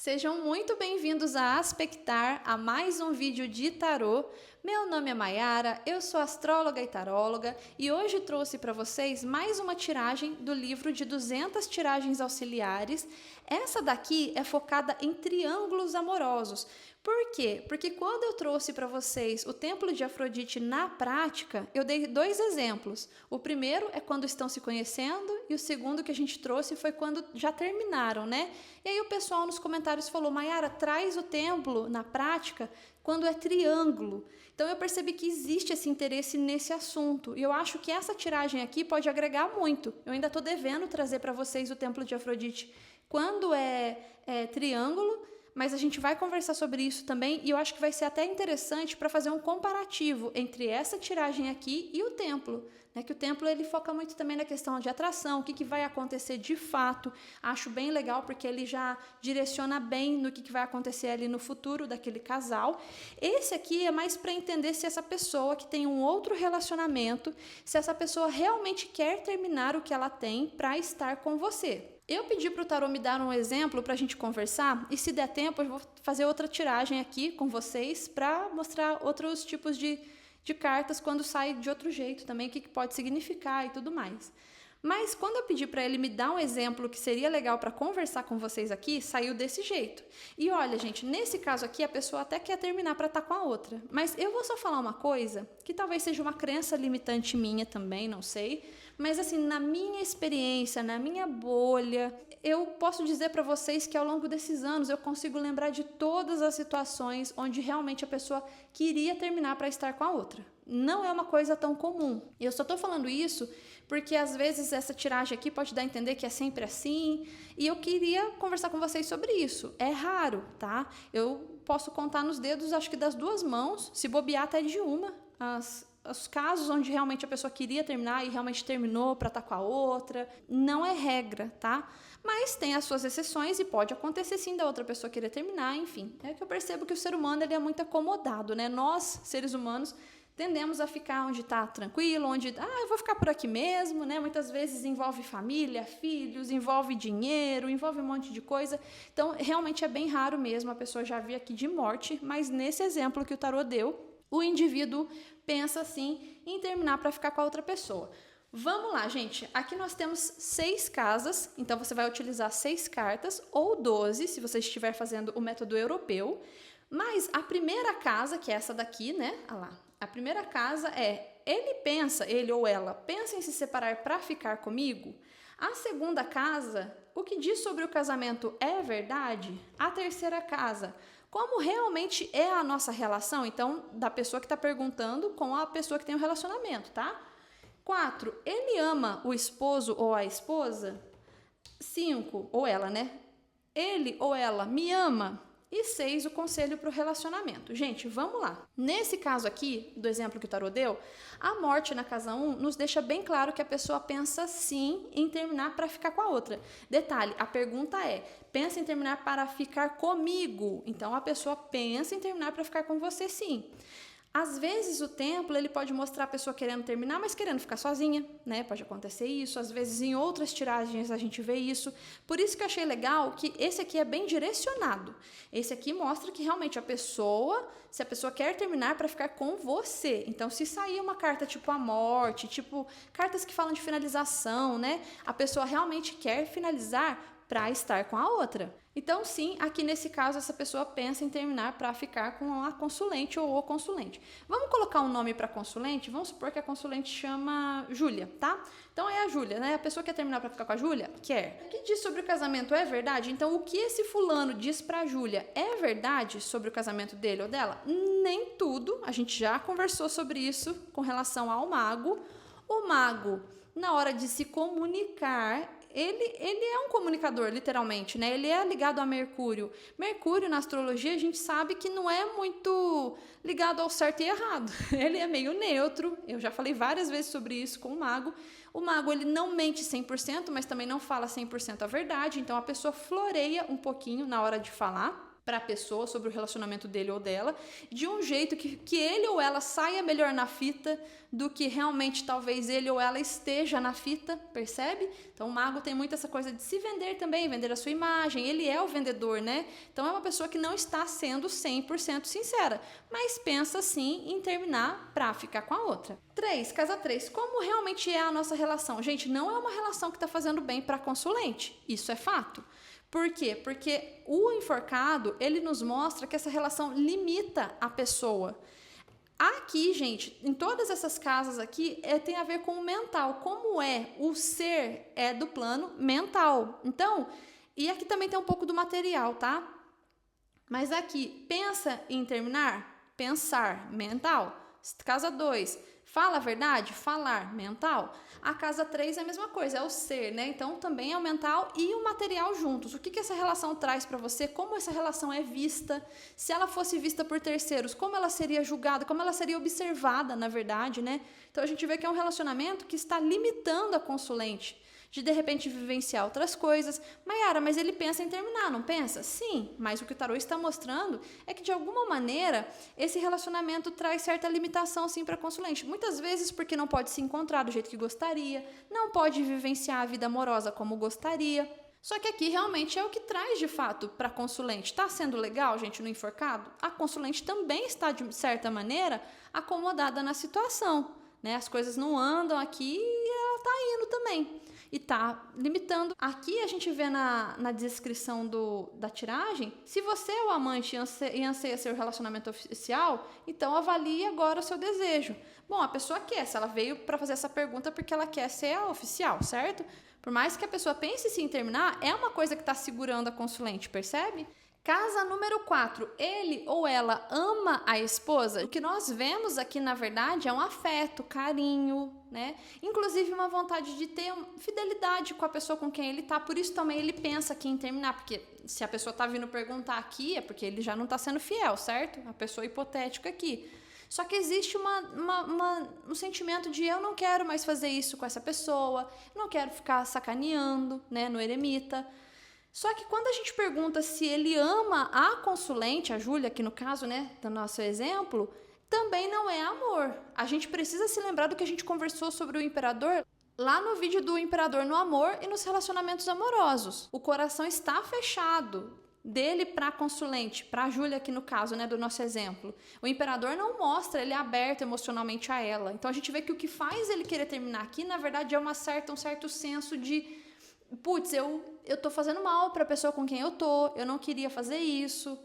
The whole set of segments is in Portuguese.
Sejam muito bem-vindos a Aspectar, a mais um vídeo de tarô. Meu nome é Mayara, eu sou astróloga e taróloga e hoje trouxe para vocês mais uma tiragem do livro de 200 tiragens auxiliares. Essa daqui é focada em triângulos amorosos. Por quê? Porque quando eu trouxe para vocês o Templo de Afrodite na prática, eu dei dois exemplos. O primeiro é quando estão se conhecendo e o segundo que a gente trouxe foi quando já terminaram, né? E aí o pessoal nos comentários falou, Mayara, traz o templo na prática quando é triângulo. Então eu percebi que existe esse interesse nesse assunto e eu acho que essa tiragem aqui pode agregar muito. Eu ainda estou devendo trazer para vocês o Templo de Afrodite quando é triângulo, mas a gente vai conversar sobre isso também e eu acho que vai ser até interessante para fazer um comparativo entre essa tiragem aqui e o templo, né? Que o templo ele foca muito também na questão de atração, o que vai acontecer de fato. Acho bem legal porque ele já direciona bem no que vai acontecer ali no futuro daquele casal. Esse aqui é mais para entender se essa pessoa que tem um outro relacionamento, se essa pessoa realmente quer terminar o que ela tem para estar com você. Eu pedi para o tarô me dar um exemplo para a gente conversar e se der tempo eu vou fazer outra tiragem aqui com vocês para mostrar outros tipos de cartas quando sai de outro jeito também, o que pode significar e tudo mais. Mas quando eu pedi para ele me dar um exemplo que seria legal para conversar com vocês aqui, saiu desse jeito. E olha, gente, nesse caso aqui a pessoa até quer terminar para estar com a outra. Mas eu vou só falar uma coisa, que talvez seja uma crença limitante minha também, não sei. Mas assim, na minha experiência, na minha bolha, eu posso dizer para vocês que ao longo desses anos eu consigo lembrar de todas as situações onde realmente a pessoa queria terminar para estar com a outra. Não é uma coisa tão comum. E eu só tô falando isso porque às vezes essa tiragem aqui pode dar a entender que é sempre assim. E eu queria conversar com vocês sobre isso. É raro, tá? Eu posso contar nos dedos, acho que das duas mãos, se bobear até de uma, os casos onde realmente a pessoa queria terminar e realmente terminou para estar com a outra. Não é regra, tá? Mas tem as suas exceções e pode acontecer sim da outra pessoa querer terminar, enfim. É que eu percebo que o ser humano ele é muito acomodado, né? Nós, seres humanos, tendemos a ficar onde está tranquilo, onde, eu vou ficar por aqui mesmo, né? Muitas vezes envolve família, filhos, envolve dinheiro, envolve um monte de coisa. Então, realmente é bem raro mesmo a pessoa já vir aqui de morte, mas nesse exemplo que o tarô deu, o indivíduo pensa assim em terminar para ficar com a outra pessoa. Vamos lá, gente. Aqui nós temos 6 casas, então você vai utilizar 6 cartas ou 12, se você estiver fazendo o método europeu. Mas a primeira casa, que é essa daqui, né? Olha lá. A primeira casa é, ele ou ela pensa em se separar para ficar comigo? A segunda casa, o que diz sobre o casamento é verdade? A terceira casa, como realmente é a nossa relação? Então, da pessoa que está perguntando com a pessoa que tem um relacionamento, tá? 4, ele ama o esposo ou a esposa? 5, ou ela, né? Ele ou ela me ama? E 6, o conselho para o relacionamento. Gente, vamos lá. Nesse caso aqui, do exemplo que o tarô deu, a morte na casa 1 nos deixa bem claro que a pessoa pensa sim em terminar para ficar com a outra. Detalhe, a pergunta é, pensa em terminar para ficar comigo? Então, a pessoa pensa em terminar para ficar com você sim. Às vezes o templo ele pode mostrar a pessoa querendo terminar, mas querendo ficar sozinha, né? Pode acontecer isso. Às vezes em outras tiragens a gente vê isso. Por isso que eu achei legal que esse aqui é bem direcionado. Esse aqui mostra que realmente se a pessoa quer terminar para ficar com você. Então se sair uma carta tipo a morte, tipo cartas que falam de finalização, né? A pessoa realmente quer finalizar para estar com a outra. Então, sim, aqui nesse caso, essa pessoa pensa em terminar para ficar com a consulente ou o consulente. Vamos colocar um nome para consulente? Vamos supor que a consulente chama Júlia, tá? Então, é a Júlia, né? A pessoa quer terminar para ficar com a Júlia? Quer. O que diz sobre o casamento é verdade? Então, o que esse fulano diz para a Júlia é verdade sobre o casamento dele ou dela? Nem tudo. A gente já conversou sobre isso com relação ao mago. O mago, na hora de se comunicar, ele é um comunicador, literalmente, né? Ele é ligado a Mercúrio. Mercúrio, na astrologia, a gente sabe que não é muito ligado ao certo e errado. Ele é meio neutro. Eu já falei várias vezes sobre isso com o mago. O mago, ele não mente 100%, mas também não fala 100% a verdade. Então, a pessoa floreia um pouquinho na hora de falar. para a pessoa sobre o relacionamento dele ou dela, de um jeito que ele ou ela saia melhor na fita do que realmente talvez ele ou ela esteja na fita, percebe? Então o mago tem muito essa coisa de se vender também, vender a sua imagem, ele é o vendedor, né? Então é uma pessoa que não está sendo 100% sincera, mas pensa sim em terminar para ficar com a outra. 3, casa 3, como realmente é a nossa relação? Gente, não é uma relação que está fazendo bem para a consulente, isso é fato. Por quê? Porque o enforcado, ele nos mostra que essa relação limita a pessoa. Aqui, gente, em todas essas casas aqui, tem a ver com o mental. Como é? O ser é do plano mental. Então, e aqui também tem um pouco do material, tá? Mas aqui, pensa em terminar? Pensar, mental. Casa 2, fala a verdade? Falar, mental. A casa 3 é a mesma coisa, é o ser, né? Então, também é o mental e o material juntos. O que essa relação traz para você? Como essa relação é vista? Se ela fosse vista por terceiros, como ela seria julgada? Como ela seria observada, na verdade, né? Então, a gente vê que é um relacionamento que está limitando a consulente de repente vivenciar outras coisas. Maiara, mas ele pensa em terminar, não pensa? Sim, mas o que o tarô está mostrando é que de alguma maneira esse relacionamento traz certa limitação sim para a consulente. Muitas vezes porque não pode se encontrar do jeito que gostaria, não pode vivenciar a vida amorosa como gostaria. Só que aqui realmente é o que traz de fato para a consulente. Está sendo legal, gente, no enforcado? A consulente também está, de certa maneira, acomodada na situação, né? As coisas não andam aqui e ela está indo também. E tá limitando. Aqui a gente vê na descrição da tiragem, se você é o amante e anseia seu relacionamento oficial, então avalie agora o seu desejo. Bom, a pessoa quer, se ela veio para fazer essa pergunta porque ela quer ser a oficial, certo? Por mais que a pessoa pense sim em terminar, é uma coisa que está segurando a consulente, percebe? Casa número 4, ele ou ela ama a esposa? O que nós vemos aqui, na verdade, é um afeto, carinho, né? Inclusive uma vontade de ter fidelidade com a pessoa com quem ele tá. Por isso também ele pensa aqui em terminar, porque se a pessoa tá vindo perguntar aqui, é porque ele já não tá sendo fiel, certo? A pessoa hipotética aqui. Só que existe um sentimento de eu não quero mais fazer isso com essa pessoa, não quero ficar sacaneando, né, no eremita. Só que quando a gente pergunta se ele ama a consulente, a Júlia, aqui no caso, né, do nosso exemplo, também não é amor. A gente precisa se lembrar do que a gente conversou sobre o imperador lá no vídeo do imperador no amor e nos relacionamentos amorosos. O coração está fechado dele para a consulente, para a Júlia aqui no caso, né, do nosso exemplo. O imperador não mostra ele aberto emocionalmente a ela. Então a gente vê que o que faz ele querer terminar aqui, na verdade, é um certo senso de putz, eu tô fazendo mal para a pessoa com quem eu não queria fazer isso,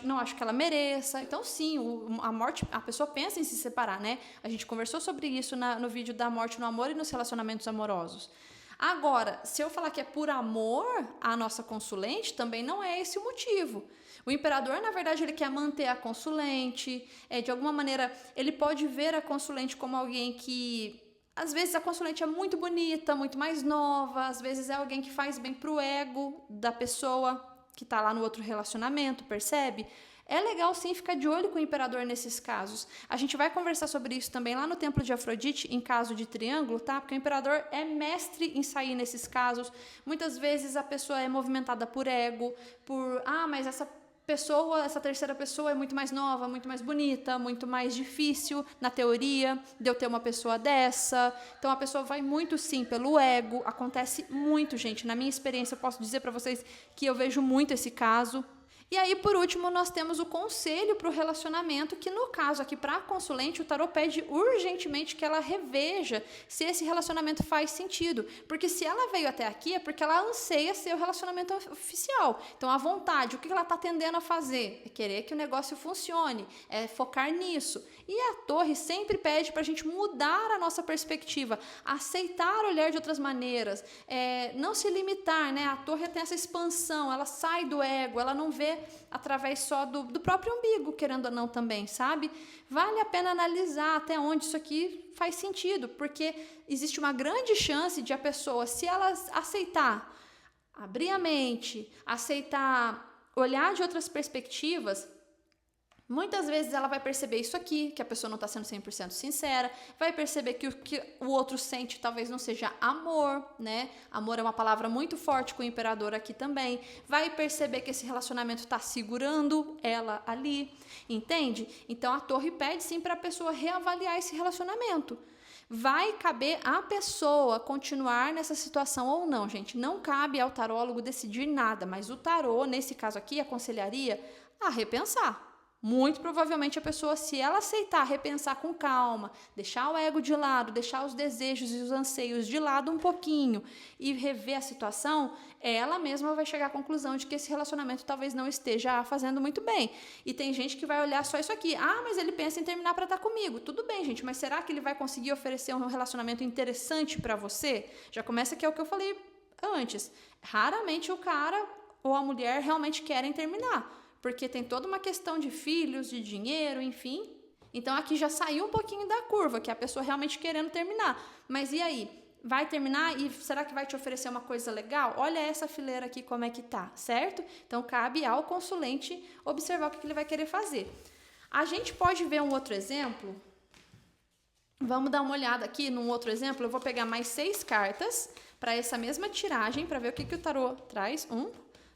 não acho que ela mereça. Então, sim, a morte, a pessoa pensa em se separar, né? A gente conversou sobre isso no vídeo da morte no amor e nos relacionamentos amorosos. Agora, se eu falar que é por amor à nossa consulente, também não é esse o motivo. O imperador, na verdade, ele quer manter a consulente, de alguma maneira, ele pode ver a consulente como alguém que às vezes a consulente é muito bonita, muito mais nova, às vezes é alguém que faz bem pro ego da pessoa que tá lá no outro relacionamento, percebe? É legal sim ficar de olho com o imperador nesses casos. A gente vai conversar sobre isso também lá no Templo de Afrodite, em caso de triângulo, tá? Porque o imperador é mestre em sair nesses casos. Muitas vezes a pessoa é movimentada por ego, mas essa terceira pessoa é muito mais nova, muito mais bonita, muito mais difícil, na teoria, de eu ter uma pessoa dessa. Então, a pessoa vai muito, sim, pelo ego. Acontece muito, gente. Na minha experiência, eu posso dizer para vocês que eu vejo muito esse caso. E aí, por último, nós temos o conselho para o relacionamento, que no caso aqui, para a consulente, o tarô pede urgentemente que ela reveja se esse relacionamento faz sentido. Porque se ela veio até aqui, é porque ela anseia ser o relacionamento oficial. Então, a vontade, o que ela está tendendo a fazer? É querer que o negócio funcione, é focar nisso. E a torre sempre pede para a gente mudar a nossa perspectiva, aceitar olhar de outras maneiras, não se limitar, né? A torre tem essa expansão, ela sai do ego, ela não vê através só do próprio umbigo, querendo ou não também, sabe? Vale a pena analisar até onde isso aqui faz sentido, porque existe uma grande chance de a pessoa, se ela aceitar, abrir a mente, aceitar olhar de outras perspectivas, Muitas vezes ela vai perceber isso aqui, que a pessoa não está sendo 100% sincera, vai perceber que o que o outro sente talvez não seja amor, né? Amor é uma palavra muito forte com o imperador aqui também. Vai perceber que esse relacionamento está segurando ela ali, entende? Então a torre pede sim para a pessoa reavaliar esse relacionamento. Vai caber à pessoa continuar nessa situação ou não, gente. Não cabe ao tarólogo decidir nada, mas o tarô, nesse caso aqui, aconselharia a repensar. Muito provavelmente a pessoa, se ela aceitar repensar com calma, deixar o ego de lado, deixar os desejos e os anseios de lado um pouquinho e rever a situação, ela mesma vai chegar à conclusão de que esse relacionamento talvez não esteja fazendo muito bem. E tem gente que vai olhar só isso aqui. Ah, mas ele pensa em terminar para estar comigo. Tudo bem, gente, mas será que ele vai conseguir oferecer um relacionamento interessante para você? Já começa que é o que eu falei antes. Raramente o cara ou a mulher realmente querem terminar, porque tem toda uma questão de filhos, de dinheiro, enfim. Então aqui já saiu um pouquinho da curva, que é a pessoa realmente querendo terminar. Mas e aí? Vai terminar e será que vai te oferecer uma coisa legal? Olha essa fileira aqui como é que tá, certo? Então cabe ao consulente observar o que ele vai querer fazer. A gente pode ver um outro exemplo. Vamos dar uma olhada aqui num outro exemplo. Eu vou pegar mais 6 cartas para essa mesma tiragem, para ver o que o tarô traz. 1,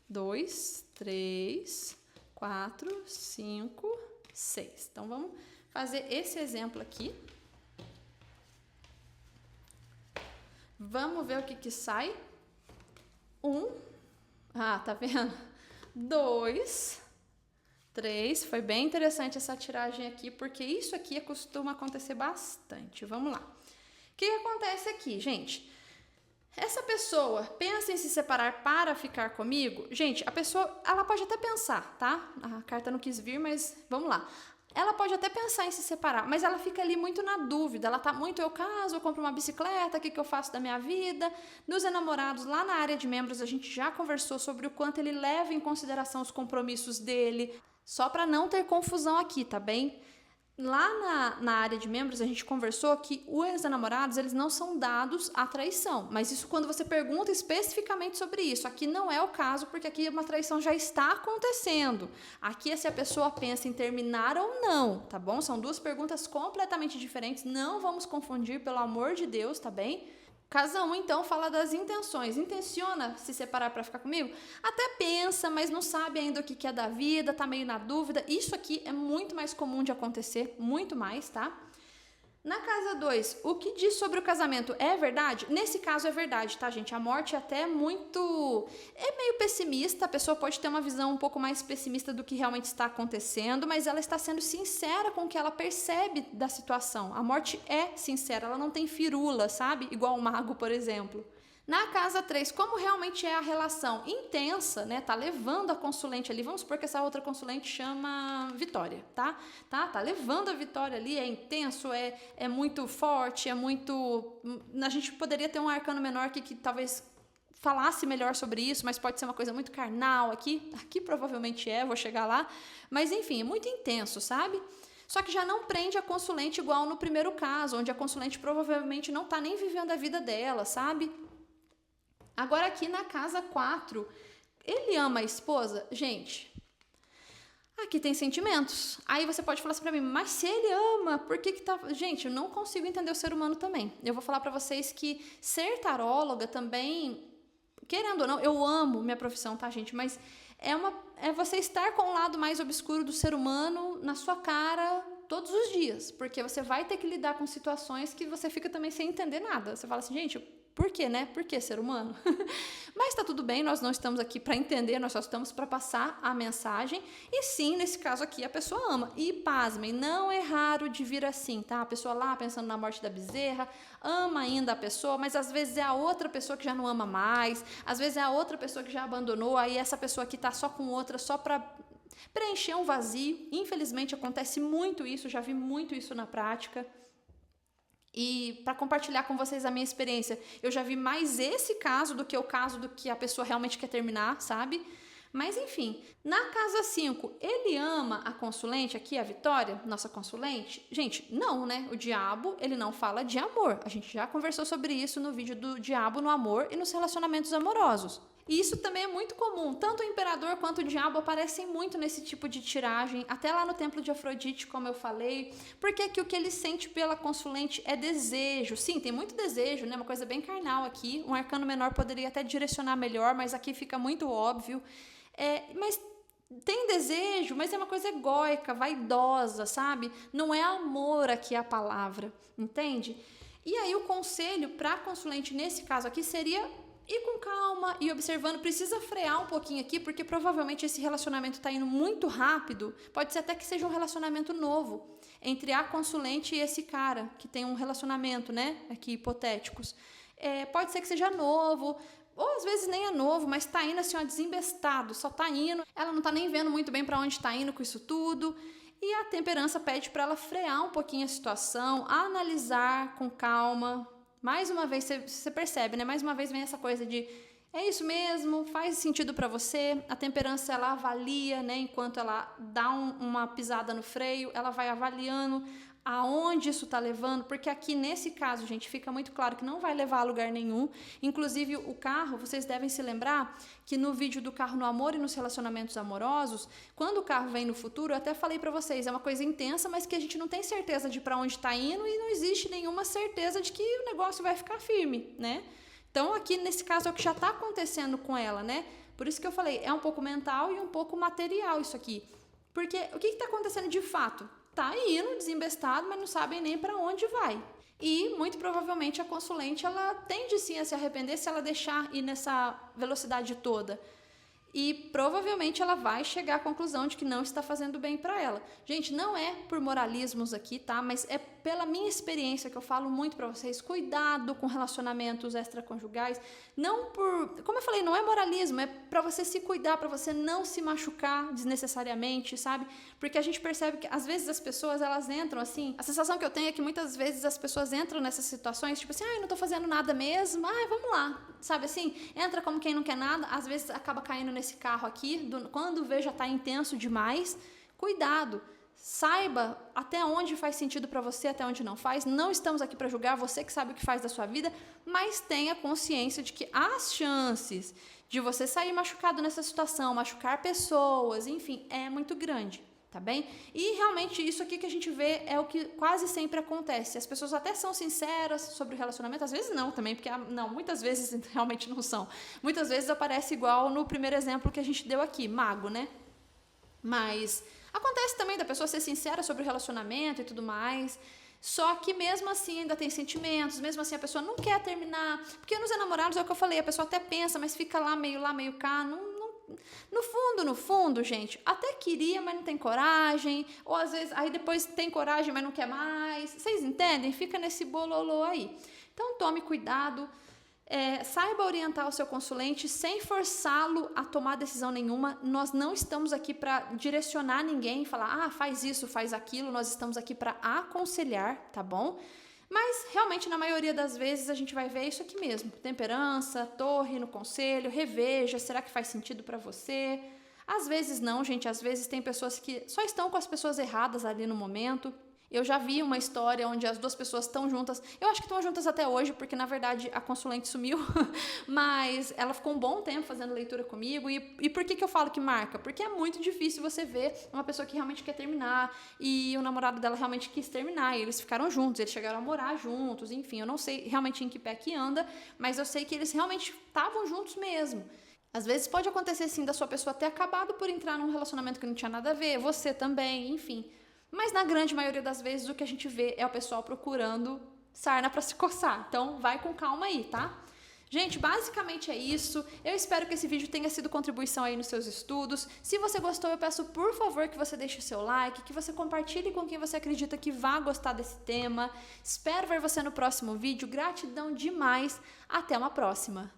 2, 3... 4, 5, 6. Então, vamos fazer esse exemplo aqui. Vamos ver o que sai. 1. Tá vendo? 2, 3. Foi bem interessante essa tiragem aqui, porque isso aqui costuma acontecer bastante. Vamos lá. O que acontece aqui, gente? Essa pessoa pensa em se separar para ficar comigo? Gente, a pessoa, ela pode até pensar, tá? A carta não quis vir, mas vamos lá. Ela pode até pensar em se separar, mas ela fica ali muito na dúvida. Ela tá muito, eu caso, eu compro uma bicicleta, o que eu faço da minha vida? Nos enamorados, lá na área de membros, a gente já conversou sobre o quanto ele leva em consideração os compromissos dele. Só para não ter confusão aqui, tá bem? Lá na área de membros, a gente conversou que os namorados, eles não são dados à traição. Mas isso quando você pergunta especificamente sobre isso. Aqui não é o caso, porque aqui uma traição já está acontecendo. Aqui é se a pessoa pensa em terminar ou não, tá bom? São duas perguntas completamente diferentes. Não vamos confundir, pelo amor de Deus, tá bem? Casa 1, então, fala das intenções. Intenciona se separar para ficar comigo? Até pensa, mas não sabe ainda o que é da vida, tá meio na dúvida. Isso aqui é muito mais comum de acontecer, muito mais, tá? Na casa 2, o que diz sobre o casamento é verdade? Nesse caso é verdade, tá, gente? A morte é até muito... é meio pessimista, a pessoa pode ter uma visão um pouco mais pessimista do que realmente está acontecendo, mas ela está sendo sincera com o que ela percebe da situação. A morte é sincera, ela não tem firula, sabe? Igual o mago, por exemplo. Na casa 3, como realmente é a relação? Intensa, né? Tá levando a consulente ali, vamos supor que essa outra consulente chama Vitória, tá? Tá levando a Vitória ali, é intenso, é muito forte, é muito... A gente poderia ter um arcano menor que talvez falasse melhor sobre isso, mas pode ser uma coisa muito carnal aqui. Aqui provavelmente vou chegar lá. Mas enfim, é muito intenso, sabe? Só que já não prende a consulente igual no primeiro caso, onde a consulente provavelmente não tá nem vivendo a vida dela, sabe? Agora aqui na casa 4, ele ama a esposa? Gente, aqui tem sentimentos. Aí você pode falar assim pra mim, mas se ele ama, por que tá... Gente, eu não consigo entender o ser humano também. Eu vou falar pra vocês que ser taróloga também, querendo ou não, eu amo minha profissão, tá, gente? Mas é você estar com o lado mais obscuro do ser humano na sua cara todos os dias. Porque você vai ter que lidar com situações que você fica também sem entender nada. Você fala assim, gente... Por quê, né? Por que ser humano? Mas tá tudo bem, nós não estamos aqui para entender, nós só estamos para passar a mensagem. E sim, nesse caso aqui, a pessoa ama. E pasmem, não é raro de vir assim, tá? A pessoa lá pensando na morte da bezerra, ama ainda a pessoa, mas às vezes é a outra pessoa que já não ama mais, às vezes é a outra pessoa que já abandonou, aí essa pessoa aqui tá só com outra, só para preencher um vazio. Infelizmente acontece muito isso, já vi muito isso na prática. E para compartilhar com vocês a minha experiência, eu já vi mais esse caso do que o caso do que a pessoa realmente quer terminar, sabe? Mas enfim, na casa 5, ele ama a consulente aqui, a Vitória, nossa consulente? Gente, não, né? O diabo, ele não fala de amor. A gente já conversou sobre isso no vídeo do diabo no amor e nos relacionamentos amorosos. E isso também é muito comum, tanto o imperador quanto o diabo aparecem muito nesse tipo de tiragem, até lá no templo de Afrodite, como eu falei, porque aqui o que ele sente pela consulente é desejo. Sim, tem muito desejo, né? Uma coisa bem carnal aqui, um arcano menor poderia até direcionar melhor, mas aqui fica muito óbvio. Mas tem desejo, mas é uma coisa egóica, vaidosa, sabe? Não é amor aqui a palavra, entende? E aí o conselho para a consulente nesse caso aqui seria ir com calma e observando, precisa frear um pouquinho aqui, porque provavelmente esse relacionamento está indo muito rápido, pode ser até que seja um relacionamento novo, entre a consulente e esse cara, que tem um relacionamento, né, aqui hipotéticos. Pode ser que seja novo, ou às vezes nem é novo, mas tá indo assim, ó, desembestado, só tá indo, ela não tá nem vendo muito bem para onde tá indo com isso tudo, e a temperança pede para ela frear um pouquinho a situação, analisar com calma. Mais uma vez, você percebe, né? Mais uma vez vem essa coisa de, é isso mesmo, faz sentido para você. A temperança, ela avalia, né? Enquanto ela dá uma pisada no freio, ela vai avaliando aonde isso está levando, porque aqui nesse caso, gente, fica muito claro que não vai levar a lugar nenhum. Inclusive, o carro, vocês devem se lembrar que no vídeo do carro no amor e nos relacionamentos amorosos, quando o carro vem no futuro, eu até falei para vocês, é uma coisa intensa, mas que a gente não tem certeza de para onde está indo e não existe nenhuma certeza de que o negócio vai ficar firme, né? Então, aqui nesse caso é o que já está acontecendo com ela, né? Por isso que eu falei, é um pouco mental e um pouco material isso aqui. Porque o que está acontecendo de fato? Tá indo desembestado, mas não sabem nem para onde vai. E, muito provavelmente, a consulente, ela tende sim a se arrepender se ela deixar ir nessa velocidade toda. E, provavelmente, ela vai chegar à conclusão de que não está fazendo bem para ela. Gente, não é por moralismos aqui, tá? Mas é pela minha experiência que eu falo muito para vocês. Cuidado com relacionamentos extraconjugais. Não por... Como eu falei, não é moralismo. É para você se cuidar, para você não se machucar desnecessariamente, sabe? Porque a gente percebe que, às vezes, as pessoas, elas entram assim... A sensação que eu tenho é que, muitas vezes, as pessoas entram nessas situações, tipo assim, eu não tô fazendo nada mesmo. Vamos lá. Sabe assim? Entra como quem não quer nada. Às vezes, acaba caindo nesse carro aqui, quando vê já está intenso demais, cuidado, saiba até onde faz sentido para você, até onde não faz. Não estamos aqui para julgar, você que sabe o que faz da sua vida, mas tenha consciência de que as chances de você sair machucado nessa situação, machucar pessoas, enfim, é muito grande. Tá bem? E realmente isso aqui que a gente vê é o que quase sempre acontece. As pessoas até são sinceras sobre o relacionamento, às vezes não também, porque não, muitas vezes realmente não são. Muitas vezes aparece igual no primeiro exemplo que a gente deu aqui, mago, né? Mas acontece também da pessoa ser sincera sobre o relacionamento e tudo mais. Só que mesmo assim ainda tem sentimentos, mesmo assim a pessoa não quer terminar. Porque nos enamorados é o que eu falei, a pessoa até pensa, mas fica lá, meio cá, no fundo, gente, até queria, mas não tem coragem, ou às vezes, aí depois tem coragem, mas não quer mais, vocês entendem? Fica nesse bololô aí. Então, tome cuidado, saiba orientar o seu consulente sem forçá-lo a tomar decisão nenhuma. Nós não estamos aqui para direcionar ninguém, falar, faz isso, faz aquilo, nós estamos aqui para aconselhar, tá bom? Mas, realmente, na maioria das vezes, a gente vai ver isso aqui mesmo. Temperança, torre no conselho, reveja, será que faz sentido para você? Às vezes não, gente, às vezes tem pessoas que só estão com as pessoas erradas ali no momento. Eu já vi uma história onde as duas pessoas estão juntas. Eu acho que estão juntas até hoje, porque, na verdade, a consulente sumiu. Mas ela ficou um bom tempo fazendo leitura comigo. E por que eu falo que marca? Porque é muito difícil você ver uma pessoa que realmente quer terminar e o namorado dela realmente quis terminar. E eles ficaram juntos, eles chegaram a morar juntos. Enfim, eu não sei realmente em que pé que anda, mas eu sei que eles realmente estavam juntos mesmo. Às vezes pode acontecer, sim, da sua pessoa ter acabado por entrar num relacionamento que não tinha nada a ver, você também, enfim. Mas na grande maioria das vezes o que a gente vê é o pessoal procurando sarna para se coçar. Então vai com calma aí, tá? Gente, basicamente é isso. Eu espero que esse vídeo tenha sido contribuição aí nos seus estudos. Se você gostou, eu peço por favor que você deixe o seu like, que você compartilhe com quem você acredita que vá gostar desse tema. Espero ver você no próximo vídeo. Gratidão demais. Até uma próxima.